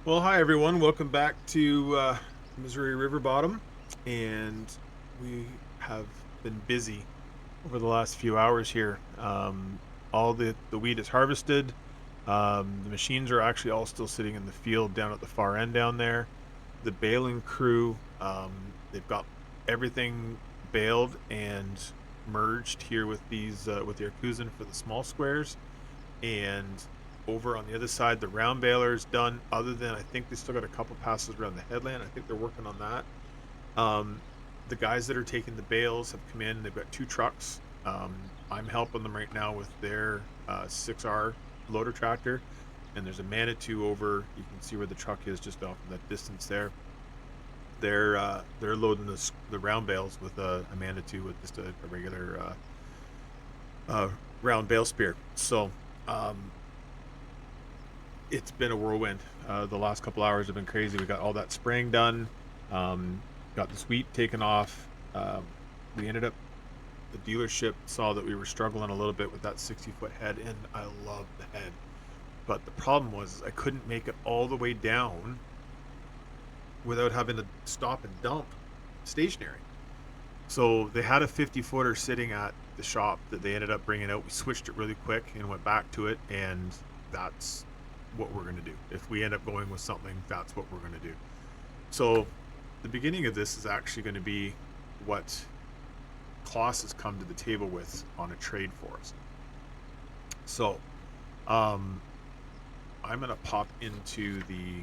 Well, hi everyone. Welcome back to Missouri River Bottom, and we have been busy over the last few hours here. All the wheat is harvested. The machines are actually all still sitting in the field down at the far end down there. The baling crew, they've got everything baled and merged here with these with the Arcusin for the small squares, and over on the other side, the round baler is done. Other than I think they still got a couple passes around the headland. I think they're working on that. Um, the guys that are taking the bales have come in. They've got two trucks. I'm helping them right now with their 6R loader tractor, and there's a Manitou over. You can see where the truck is just off in that distance there. They're loading the round bales with a Manitou with just a regular round bale spear. So um, it's been a whirlwind. The last couple hours have been crazy. We got all that spraying done. Got the wheat taken off. We ended up, the dealership saw that we were struggling a little bit with that 60-foot head, and I love the head. But the problem was I couldn't make it all the way down without having to stop and dump stationary. So they had a 50-footer sitting at the shop that they ended up bringing out. We switched it really quick and went back to it, and that's what we're going to do. If we end up going with something, that's what we're going to do. So the beginning of this is actually going to be what Klaus has come to the table with on a trade for us. So I'm going to pop into the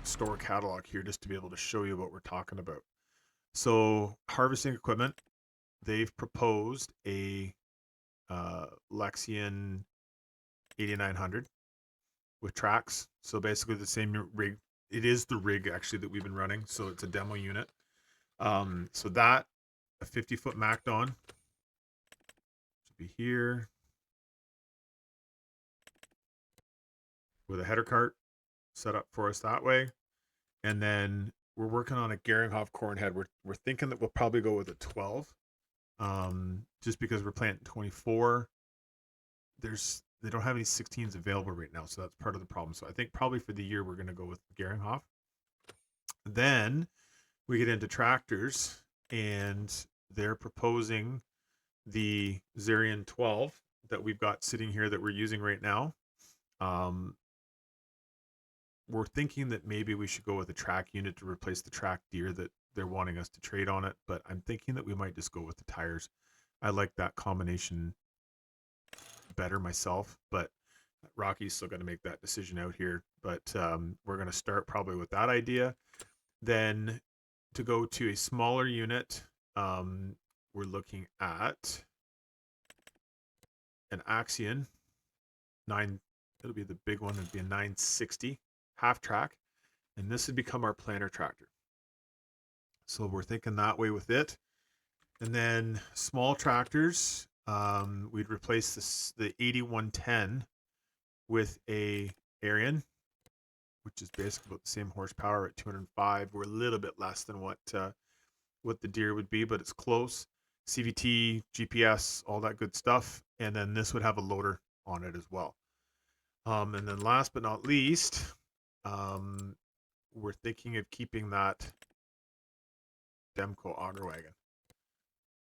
store catalog here just to be able to show you what we're talking about. So harvesting equipment, they've proposed a Lexion 8900 with tracks. So basically the same rig. It is the rig actually that we've been running. So it's a demo unit. So that a 50-foot MacDon should be here with a header cart set up for us that way. And then we're working on a Geringhoff corn head. We're thinking that we'll probably go with a 12. Just because we're planting 24. They don't have any 16s available right now, so that's part of the problem. So I think probably for the year we're going to go with Geringhoff. Then we get into tractors, and they're proposing the Zarian 12 that we've got sitting here that we're using right now. Um, we're thinking that maybe we should go with a track unit to replace the track deer that they're wanting us to trade on it, but I'm thinking that we might just go with the tires. I like that combination better myself, but Rocky's still going to make that decision out here. But we're going to start probably with that idea. Then to go to a smaller unit, we're looking at an Axion 9. It'll be the big one. It'd be a 960 half track, and this would become our planter tractor. So we're thinking that way with it. And then small tractors, we'd replace the 8110 with a Arian, which is basically about the same horsepower at 205. We're a little bit less than what the deer would be, but it's close. CVT, GPS, all that good stuff. And then this would have a loader on it as well. And then last but not least, we're thinking of keeping that Demco auger wagon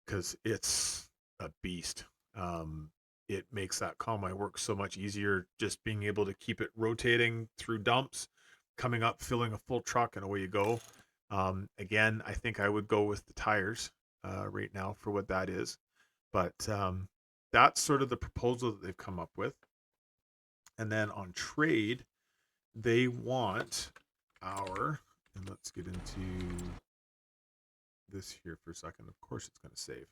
because it's a beast. It makes that combine work so much easier, just being able to keep it rotating through dumps, coming up, filling a full truck, and away you go. Again, I think I would go with the tires right now for what that is. But that's sort of the proposal that they've come up with. And then on trade, they want and let's get into this here for a second. Of course, it's going to save.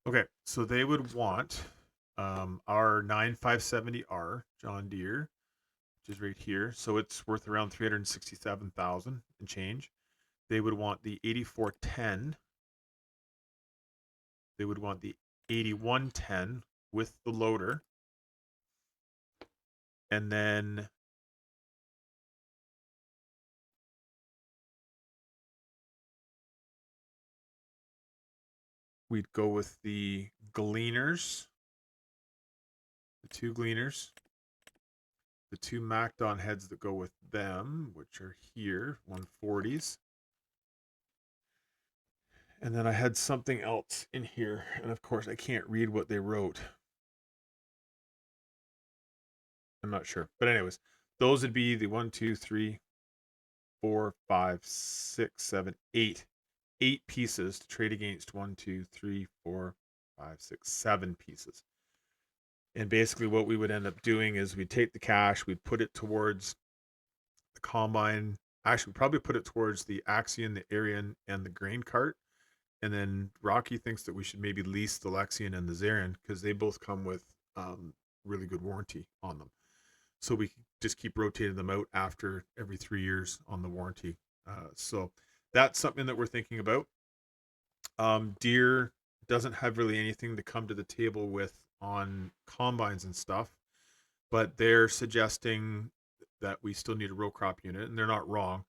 Okay, so they would want our 9570R John Deere, which is right here. So it's worth around 367,000 and change. They would want the 8410. They would want the 8110 with the loader. And then we'd go with the gleaners, the 2 gleaners, the 2 MacDon heads that go with them, which are here, 140s. And then I had something else in here, and of course I can't read what they wrote. I'm not sure. But anyways, those would be the 1, 2, 3, 4, 5, 6, 7, 8. 8 pieces to trade against 1, 2, 3, 4, 5, 6, 7 pieces. And basically what we would end up doing is we'd take the cash, we'd put it towards the combine. Actually, we'd probably put it towards the Axion, the Arian, and the grain cart. And then Rocky thinks that we should maybe lease the Lexion and the Zarian because they both come with really good warranty on them. So we just keep rotating them out after every 3 years on the warranty. So that's something that we're thinking about. Deere doesn't have really anything to come to the table with on combines and stuff, but they're suggesting that we still need a row crop unit, and they're not wrong.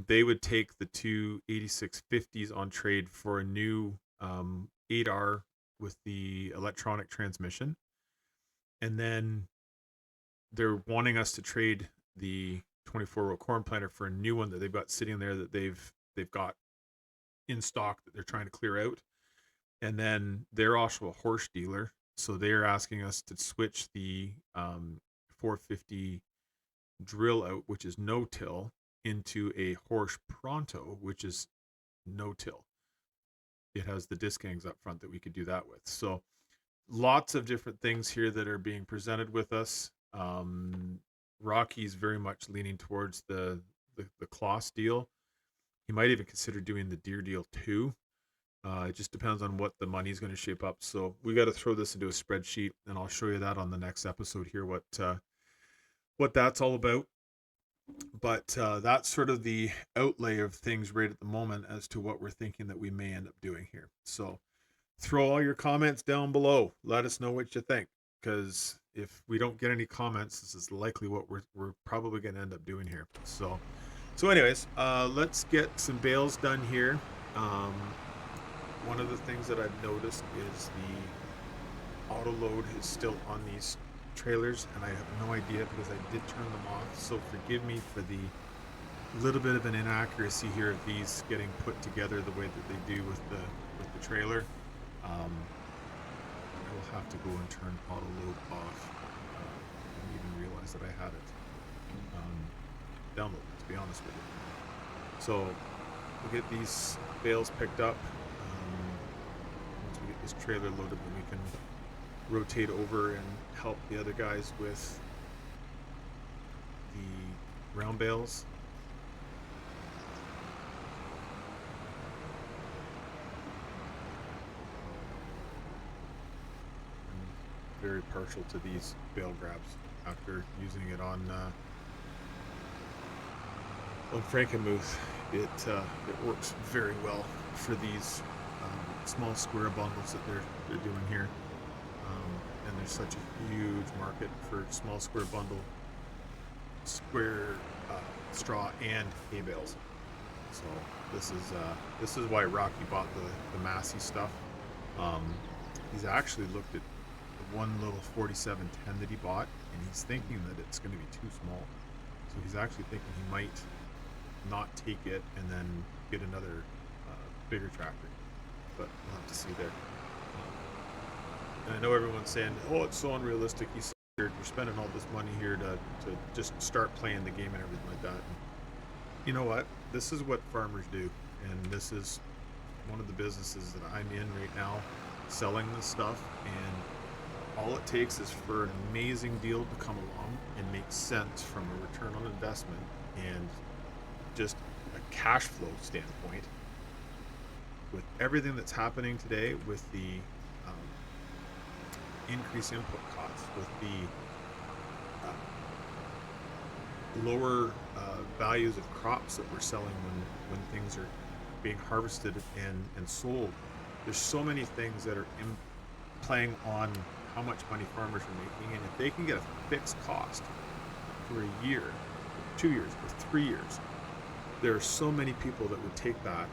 They would take the 2 8650s on trade for a new 8R with the electronic transmission. And then they're wanting us to trade the 24-row corn planter for a new one that they've got sitting there that they've got in stock that they're trying to clear out. And then they're also a horse dealer, so they're asking us to switch the 450 drill out, which is no-till, into a horse Pronto, which is no-till. It has the disc hangs up front that we could do that with. So lots of different things here that are being presented with us. Rocky's very much leaning towards the Kloss deal. He might even consider doing the Deere deal too. It just depends on what the money's going to shape up. So we got to throw this into a spreadsheet, and I'll show you that on the next episode here, what that's all about. But that's sort of the outlay of things right at the moment as to what we're thinking that we may end up doing here. So throw all your comments down below. Let us know what you think, because if we don't get any comments, this is likely what we're probably going to end up doing here. So anyways, let's get some bales done here. One of the things that I've noticed is the auto load is still on these trailers, and I have no idea because I did turn them off. So forgive me for the little bit of an inaccuracy here of these getting put together the way that they do with the trailer. I will have to go and turn auto load off. I didn't even realize that I had it downloaded, to be honest with you. So we'll get these bales picked up. Once we get this trailer loaded, then we can rotate over and help the other guys with the round bales. I'm very partial to these bale grabs after using it on Frankenmuth. It works very well for these small square bundles that they're doing here. And there's such a huge market for small square bundle, square straw and hay bales. So this is why Rocky bought the Massey stuff. He's actually looked at the one little 4710 that he bought, and he's thinking that it's going to be too small. So he's actually thinking he might not take it and then get another bigger tractor. But we'll have to see there. And I know everyone's saying, oh, it's so unrealistic. You're spending all this money here to just start playing the game and everything like that. And you know what? This is what farmers do. And this is one of the businesses that I'm in right now, selling this stuff. And all it takes is for an amazing deal to come along and make sense from a return on investment and just a cash flow standpoint. With everything that's happening today, with the increased input costs, with the lower values of crops that we're selling when things are being harvested and sold, there's so many things that are playing on how much money farmers are making, and if they can get a fixed cost for a year, 2 years, or 3 years, there are so many people that would take that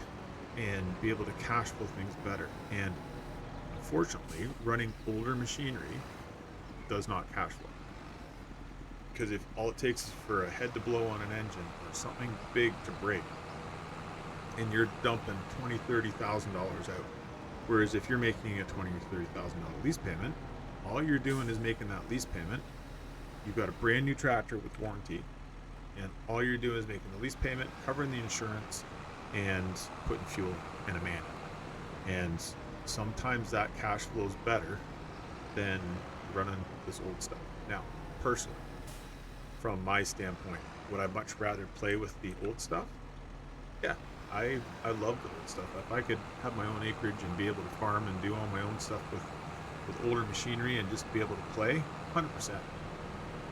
and be able to cash flow things better. And unfortunately, running older machinery does not cash flow, because if all it takes is for a head to blow on an engine or something big to break, and you're dumping $20,000-$30,000 out. Whereas if you're making a $20,000-$30,000 lease payment, all you're doing is making that lease payment. You've got a brand new tractor with warranty, and all you're doing is making the lease payment, covering the insurance, and putting fuel in a manual. And sometimes that cash flows better than running this old stuff. Now, personally, from my standpoint, would I much rather play with the old stuff? Yeah, I love the old stuff. If I could have my own acreage and be able to farm and do all my own stuff with older machinery and just be able to play, 100%.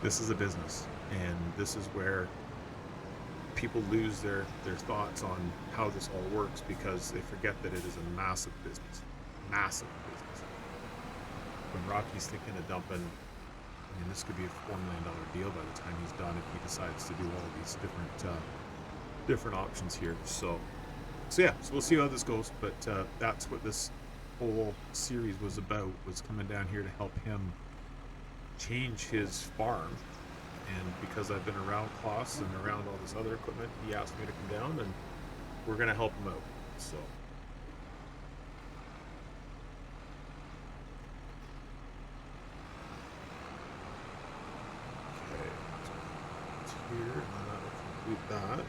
This is a business, and this is where people lose their thoughts on how this all works, because they forget that it is a massive business. Massive business. When Rocky's thinking of dumping, I mean, this could be a $4 million deal by the time he's done if he decides to do all of these different options here. So yeah, so we'll see how this goes, but that's what this whole series was about, was coming down here to help him change his farm. And because I've been around Klaus and around all this other equipment, he asked me to come down, and we're going to help him out. So okay, it's here, and then that'll complete that.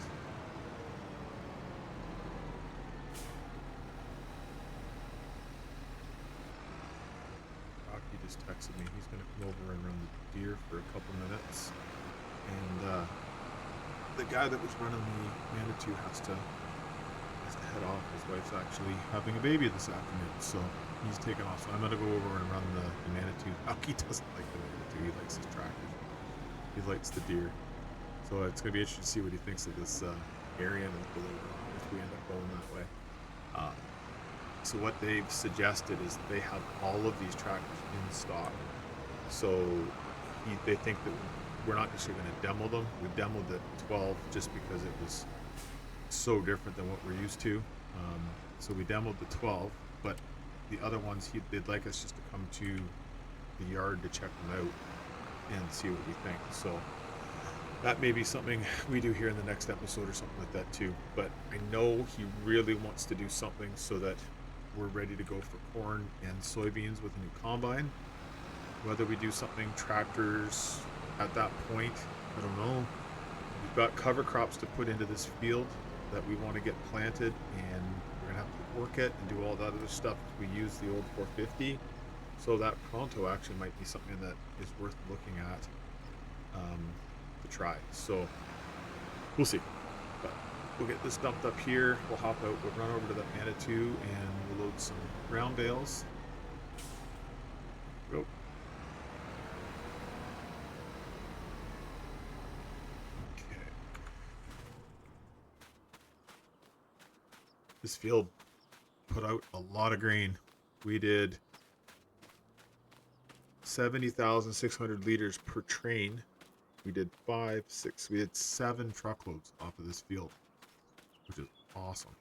Rocky just texted me. He's going to come over and run the deer for a couple minutes. And the guy that was running the Manitou has to head off. His wife's actually having a baby this afternoon, so he's taking off. So I'm going to go over and run the Manitou. He doesn't like the Manitou. He likes his tractors. He likes the deer. So it's going to be interesting to see what he thinks of this area and the Bale if we end up going that way. So what they've suggested is they have all of these tractors in stock. So they think that we're not just going to demo them. We demoed the 12 just because it was so different than what we're used to. So we demoed the 12, but the other ones, they'd like us just to come to the yard to check them out and see what we think. So that may be something we do here in the next episode or something like that too. But I know he really wants to do something so that we're ready to go for corn and soybeans with a new combine. Whether we do something tractors at that point, I don't know. We've got cover crops to put into this field that we want to get planted, and we're gonna have to work it and do all that other stuff. We use the old 450, so that Pronto actually might be something that is worth looking at to try. So we'll see. But we'll get this dumped up here. We'll hop out. We'll run over to that Manitou and we'll load some round bales. Go. This field put out a lot of grain. We did 70,600 liters per train. We did 7 truckloads off of this field, which is awesome.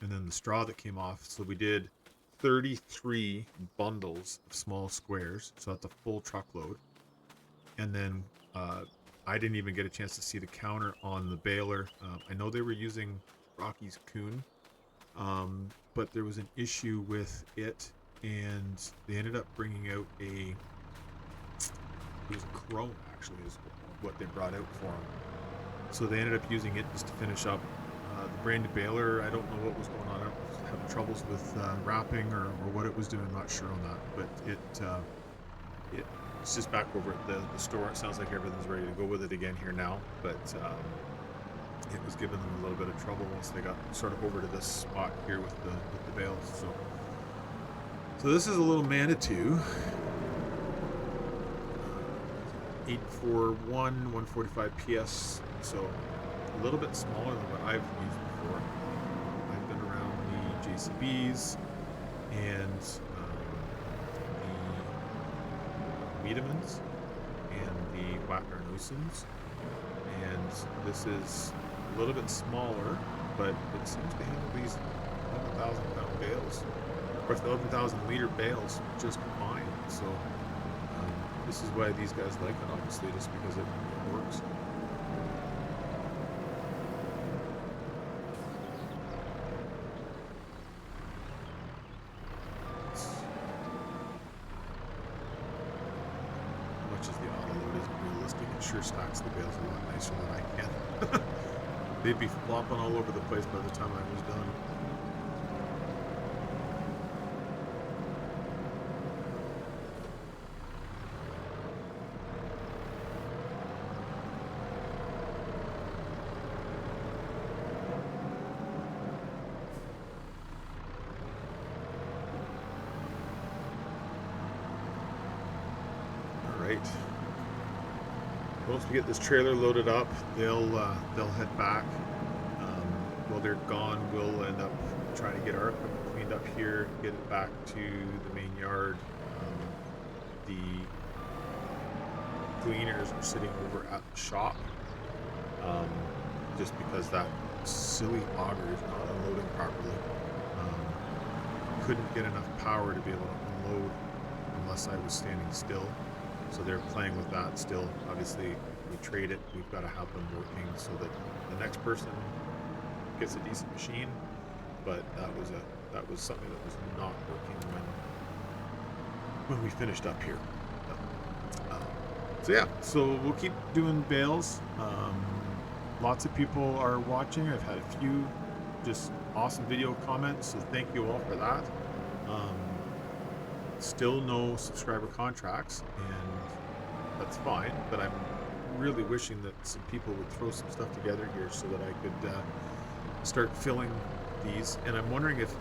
And then the straw that came off, so we did 33 bundles of small squares, so that's a full truckload. And then I didn't even get a chance to see the counter on the baler. I know they were using Rocky's Coon, but there was an issue with it, and they ended up bringing out it was a Chrome, actually, is what they brought out for them. So they ended up using it just to finish up the brand new baler. I don't know what was going on. I don't know if it was having troubles with wrapping or what it was doing. I'm not sure on that, but it's just back over at the store. It sounds like everything's ready to go with it again here now, but it was giving them a little bit of trouble once they got sort of over to this spot here with the bales. So this is a little Manitou, 841 145 PS, so a little bit smaller than what I've used before. I've been around the JCBs and Wiedemann's and the Wattner-Nusens. And this is a little bit smaller, but it seems to handle these 11,000 pound bales, or 11,000 liter bales just fine. So this is why these guys like it, obviously, just because it works. As much as the auto load isn't realistic, it sure stacks the bales a lot nicer than I can. They'd be flopping all over the place by the time I was done. Right. Once we get this trailer loaded up, they'll head back. While they're gone, we'll end up trying to get our equipment cleaned up here, get it back to the main yard. The gleaners are sitting over at the shop, just because that silly auger is not unloading properly. Couldn't get enough power to be able to unload unless I was standing still. So they're playing with that still. Obviously, if we trade it, we've got to have them working so that the next person gets a decent machine. But that was something that was not working when we finished up here. So yeah, so we'll keep doing bales. Lots of people are watching. I've had a few just awesome video comments, so thank you all for that. Still no subscriber contracts, and that's fine, but I'm really wishing that some people would throw some stuff together here so that I could start filling these. And I'm wondering if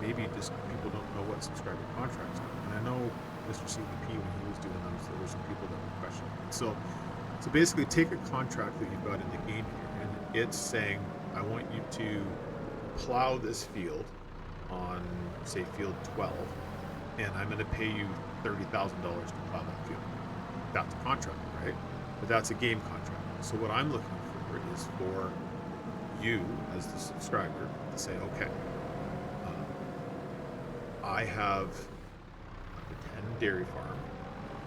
maybe just people don't know what subscriber contracts are. And I know Mr. CVP, when he was doing those, there were some people that were questioning it. So basically take a contract that you've got in the game here, and it's saying, I want you to plow this field on, say, field 12, and I'm going to pay you $30,000 to plow that field. That's a contract, right? But that's a game contract. So what I'm looking for is for you, as the subscriber, to say, okay, I have a 10 dairy farm.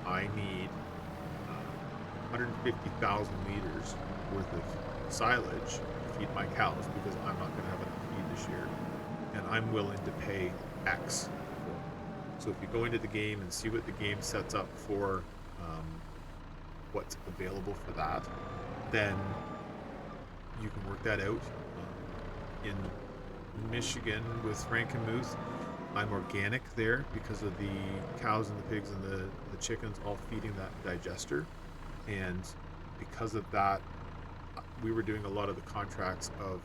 I need 150,000 liters worth of silage to feed my cows because I'm not going to have enough feed this year, and I'm willing to pay X for it. So if you go into the game and see what the game sets up for what's available for that, then you can work that out. In Michigan with Frankenmuth, I'm organic there because of the cows and the pigs and the chickens all feeding that digester. And because of that, we were doing a lot of the contracts of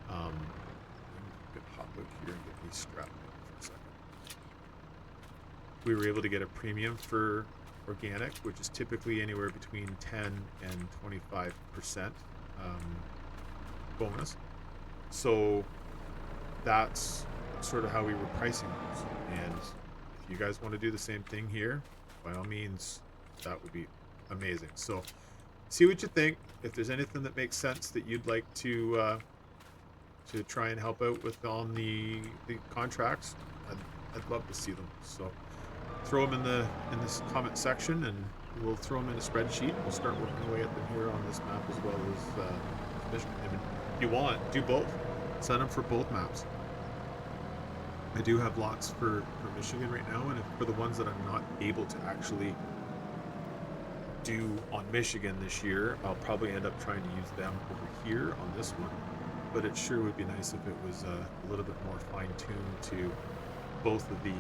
let me get hot look here and get these strapped in for a second. We were able to get a premium for organic, which is typically anywhere between 10 and 25% bonus. So that's sort of how we were pricing those. And if you guys want to do the same thing here, by all means, that would be amazing. So see what you think. If there's anything that makes sense that you'd like to try and help out with on the contracts, I'd love to see them. So throw them in this comment section, and we'll throw them in a spreadsheet. We'll start working away at them here on this map as well as Michigan. I mean, if you want, do both. Send them for both maps. I do have lots for Michigan right now, and for the ones that I'm not able to actually do on Michigan this year, I'll probably end up trying to use them over here on this one. But it sure would be nice if it was a little bit more fine-tuned to both of the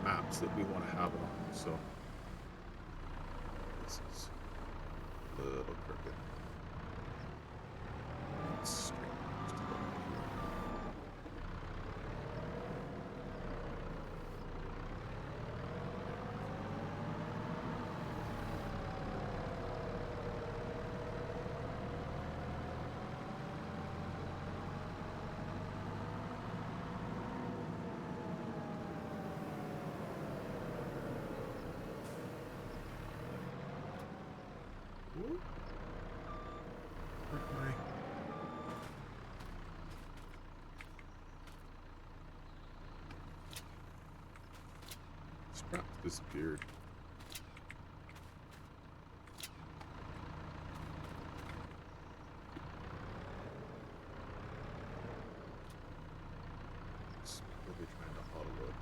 maps that we want to have it on. So this is a little crooked. Let's straighten it just a little bit here. Where am I? Scrap disappeared. It's probably trying to auto load,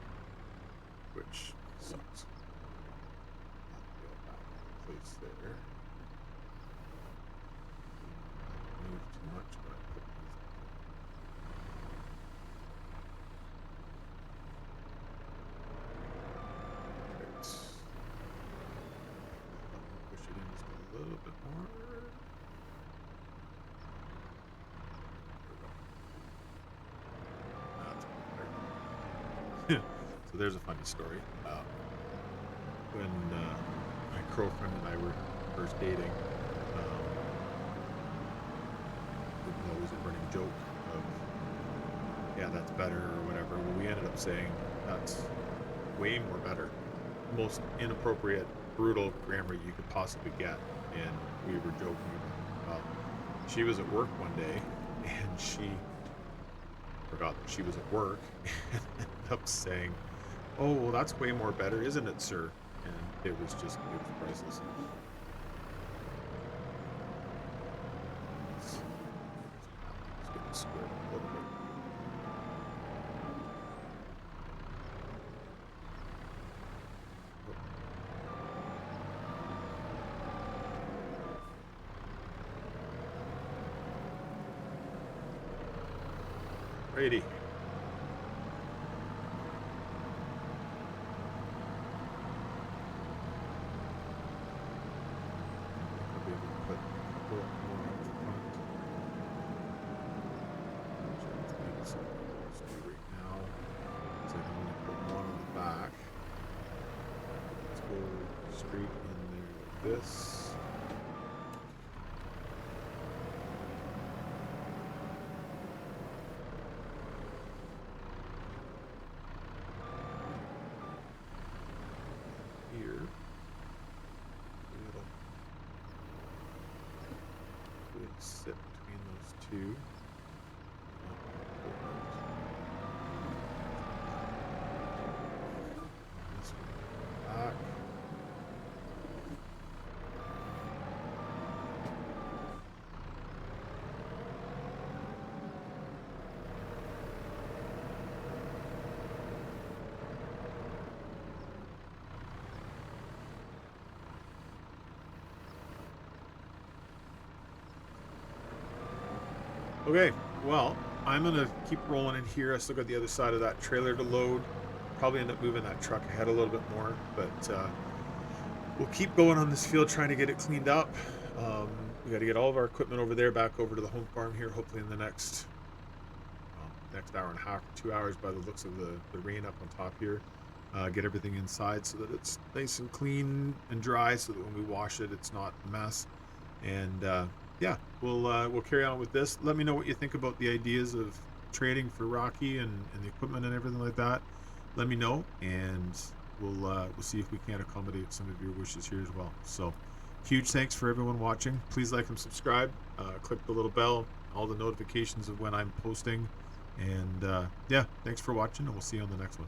which sucks. Place there. Move too much when I put these on. Right. Push it in just a little bit more. There we go. So there's a funny story. When my girlfriend and I were first dating, it was always a running joke of, yeah, that's better or whatever. Well, we ended up saying that's way more better. Most inappropriate, brutal grammar you could possibly get. And we were joking about, she was at work one day and she forgot that she was at work and ended up saying, oh, well, that's way more better, isn't it, sir? And it was priceless. Let's get it squared a little bit. Righty. Straight in there like this. Here. It'll sit between those two. This one back. Okay, well, I'm gonna keep rolling in here. I still got the other side of that trailer to load. Probably end up moving that truck ahead a little bit more, but we'll keep going on this field trying to get it cleaned up. We got to get all of our equipment over there, back over to the home farm here, hopefully in the next hour and a half or 2 hours by the looks of the rain up on top here. Get everything inside so that it's nice and clean and dry, so that when we wash it, it's not a mess. And yeah, we'll carry on with this. Let me know what you think about the ideas of trading for Rocky and the equipment and everything like that. Let me know, and we'll see if we can accommodate some of your wishes here as well. So huge thanks for everyone watching. Please like and subscribe. Click the little bell, all the notifications of when I'm posting. And yeah, thanks for watching, and we'll see you on the next one.